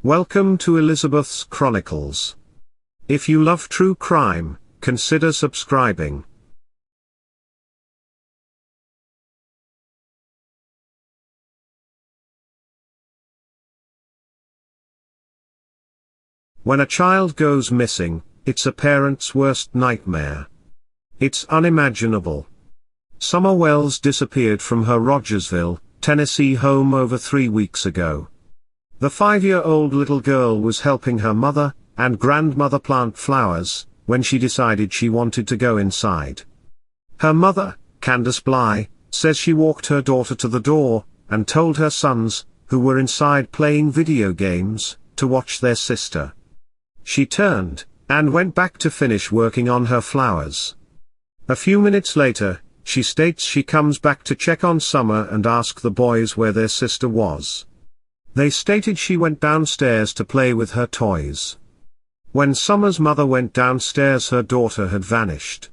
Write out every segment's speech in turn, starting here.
Welcome to Elizabeth's Chronicles. If you love true crime, consider subscribing. When a child goes missing, it's a parent's worst nightmare. It's unimaginable. Summer Wells disappeared from her Rogersville, Tennessee home over 3 weeks ago. The 5-year-old little girl was helping her mother and grandmother plant flowers when she decided she wanted to go inside. Her mother, Candace Bly, says she walked her daughter to the door and told her sons, who were inside playing video games, to watch their sister. She turned and went back to finish working on her flowers. A few minutes later, she states she comes back to check on Summer and ask the boys where their sister was. They stated she went downstairs to play with her toys. When Summer's mother went downstairs, her daughter had vanished.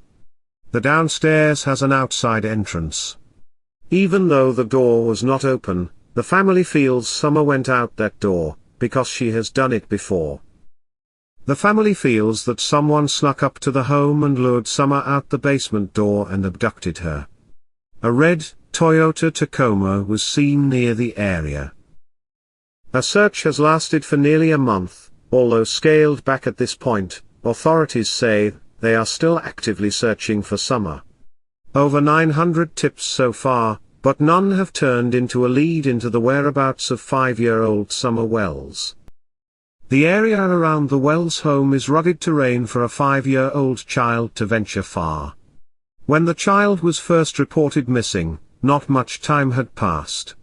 The downstairs has an outside entrance. Even though the door was not open, the family feels Summer went out that door, because she has done it before. The family feels that someone snuck up to the home and lured Summer out the basement door and abducted her. A red Toyota Tacoma was seen near the area. A search has lasted for nearly a month, although scaled back at this point. Authorities say they are still actively searching for Summer. Over 900 tips so far, but none have turned into a lead into the whereabouts of 5-year-old Summer Wells. The area around the Wells home is rugged terrain for a 5-year-old child to venture far. When the child was first reported missing, not much time had passed.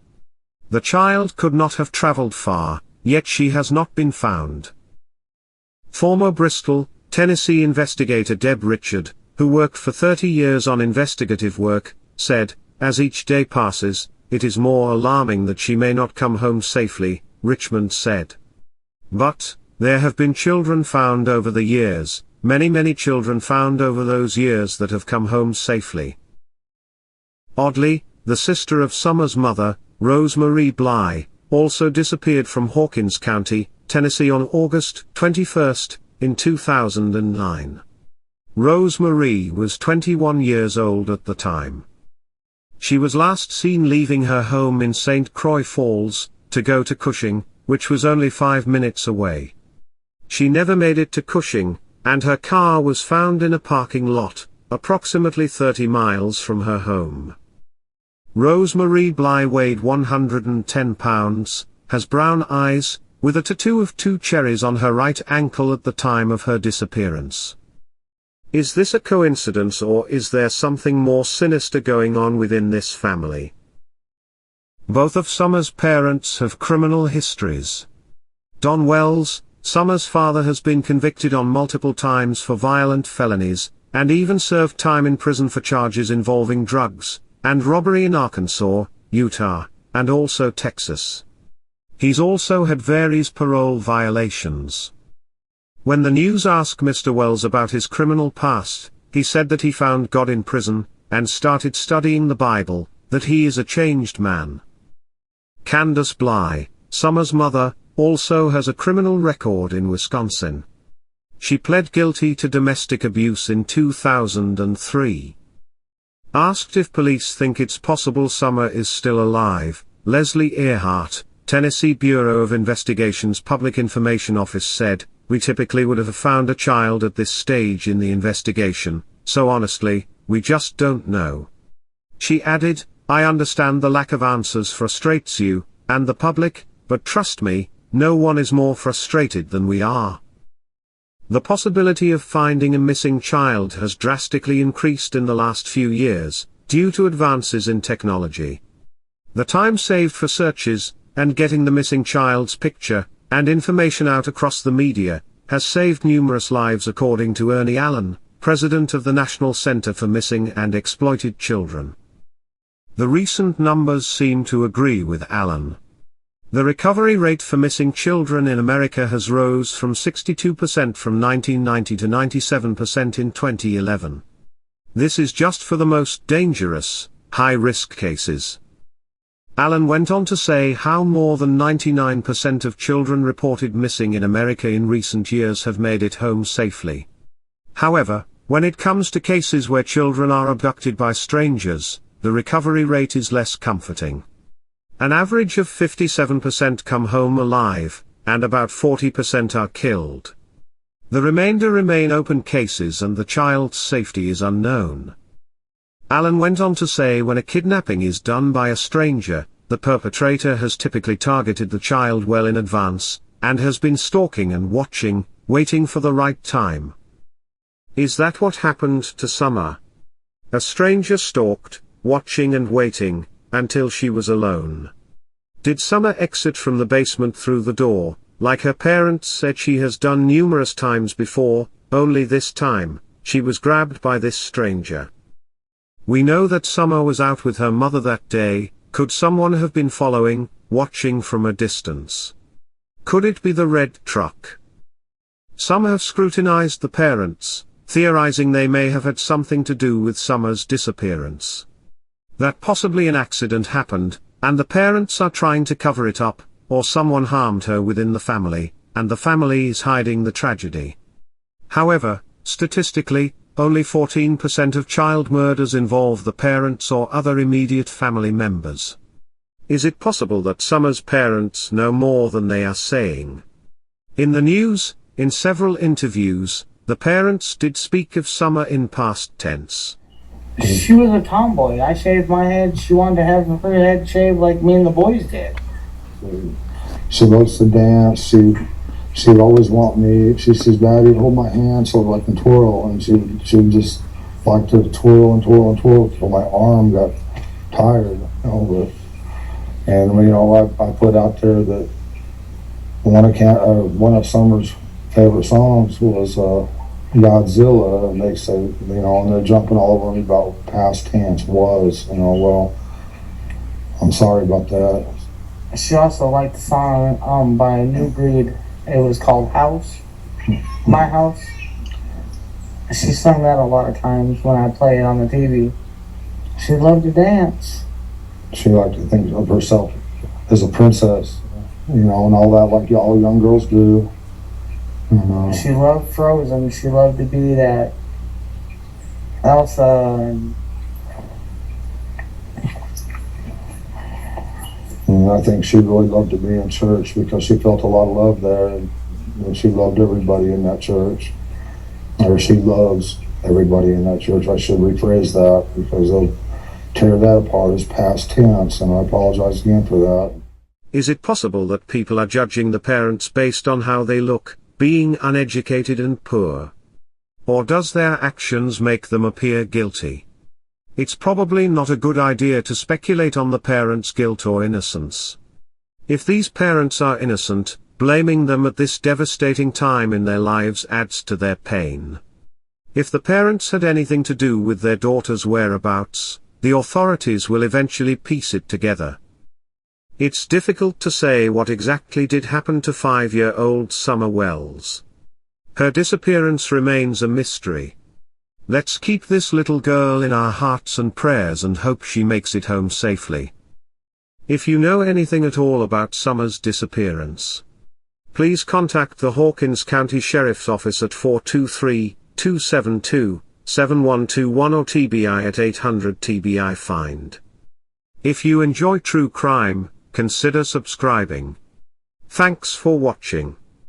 The child could not have traveled far, yet she has not been found. Former Bristol, Tennessee investigator Deb Richard, who worked for 30 years on investigative work, said, "As each day passes, it is more alarming that she may not come home safely," Richmond said. But, there have been children found over the years, many children found over those years that have come home safely. Oddly, the sister of Summer's mother, Rose Marie Bly, also disappeared from Hawkins County, Tennessee on August 21, in 2009. Rose Marie was 21 years old at the time. She was last seen leaving her home in St. Croix Falls, to go to Cushing, which was only 5 minutes away. She never made it to Cushing, and her car was found in a parking lot, approximately 30 miles from her home. Rose Marie Bly weighed 110 pounds, has brown eyes, with a tattoo of 2 cherries on her right ankle at the time of her disappearance. Is this a coincidence, or is there something more sinister going on within this family? Both of Summer's parents have criminal histories. Don Wells, Summer's father, has been convicted on multiple times for violent felonies, and even served time in prison for charges involving drugs and robbery in Arkansas, Utah, and also Texas. He's also had various parole violations. When the news asked Mr. Wells about his criminal past, he said that he found God in prison, and started studying the Bible, that he is a changed man. Candace Bly, Summer's mother, also has a criminal record in Wisconsin. She pled guilty to domestic abuse in 2003. Asked if police think it's possible Summer is still alive, Leslie Earhart, Tennessee Bureau of Investigation's Public Information Office said, "We typically would have found a child at this stage in the investigation, so honestly, we just don't know." She added, "I understand the lack of answers frustrates you, and the public, but trust me, no one is more frustrated than we are." The possibility of finding a missing child has drastically increased in the last few years, due to advances in technology. The time saved for searches, and getting the missing child's picture, and information out across the media, has saved numerous lives, according to Ernie Allen, president of the National Center for Missing and Exploited Children. The recent numbers seem to agree with Allen. The recovery rate for missing children in America has rose from 62% from 1990 to 97% in 2011. This is just for the most dangerous, high-risk cases. Allen went on to say how more than 99% of children reported missing in America in recent years have made it home safely. However, when it comes to cases where children are abducted by strangers, the recovery rate is less comforting. An average of 57% come home alive, and about 40% are killed. The remainder remain open cases and the child's safety is unknown. Allen went on to say when a kidnapping is done by a stranger, the perpetrator has typically targeted the child well in advance, and has been stalking and watching, waiting for the right time. Is that what happened to Summer? A stranger stalked, watching and waiting, until she was alone. Did Summer exit from the basement through the door, like her parents said she has done numerous times before, only this time, she was grabbed by this stranger? We know that Summer was out with her mother that day. Could someone have been following, watching from a distance? Could it be the red truck? Some have scrutinized the parents, theorizing they may have had something to do with Summer's disappearance. That possibly an accident happened, and the parents are trying to cover it up, or someone harmed her within the family, and the family is hiding the tragedy. However, statistically, only 14% of child murders involve the parents or other immediate family members. Is it possible that Summer's parents know more than they are saying? In the news, in several interviews, the parents did speak of Summer in past tense. She was a tomboy. I shaved my head. She wanted to have her head shaved like me and the boys did. She loves to dance. She would always want me. She says, "Daddy, hold my hand so I can twirl." And she would just like to twirl and twirl and twirl until my arm got tired. And I put out there that one of Summer's favorite songs was Godzilla, and they say, and they're jumping all over me about past tense was. Well, I'm sorry about that. She also liked the song by a New Breed. It was called House, My House. She sung that a lot of times when I play it on the TV. She loved to dance. She liked to think of herself as a princess, and all that, like all young girls do. She loved Frozen. She loved to be that Elsa. And I think she really loved to be in church because she felt a lot of love there, and she loved everybody in that church. Or she loves everybody in that church. I should rephrase that because they'll tear that apart as past tense, and I apologize again for that. Is it possible that people are judging the parents based on how they look, being uneducated and poor? Or does their actions make them appear guilty? It's probably not a good idea to speculate on the parents' guilt or innocence. If these parents are innocent, blaming them at this devastating time in their lives adds to their pain. If the parents had anything to do with their daughter's whereabouts, the authorities will eventually piece it together. It's difficult to say what exactly did happen to 5-year-old Summer Wells. Her disappearance remains a mystery. Let's keep this little girl in our hearts and prayers and hope she makes it home safely. If you know anything at all about Summer's disappearance, please contact the Hawkins County Sheriff's Office at 423-272-7121 or TBI at 800-TBI-FIND. If you enjoy true crime, consider subscribing. Thanks for watching.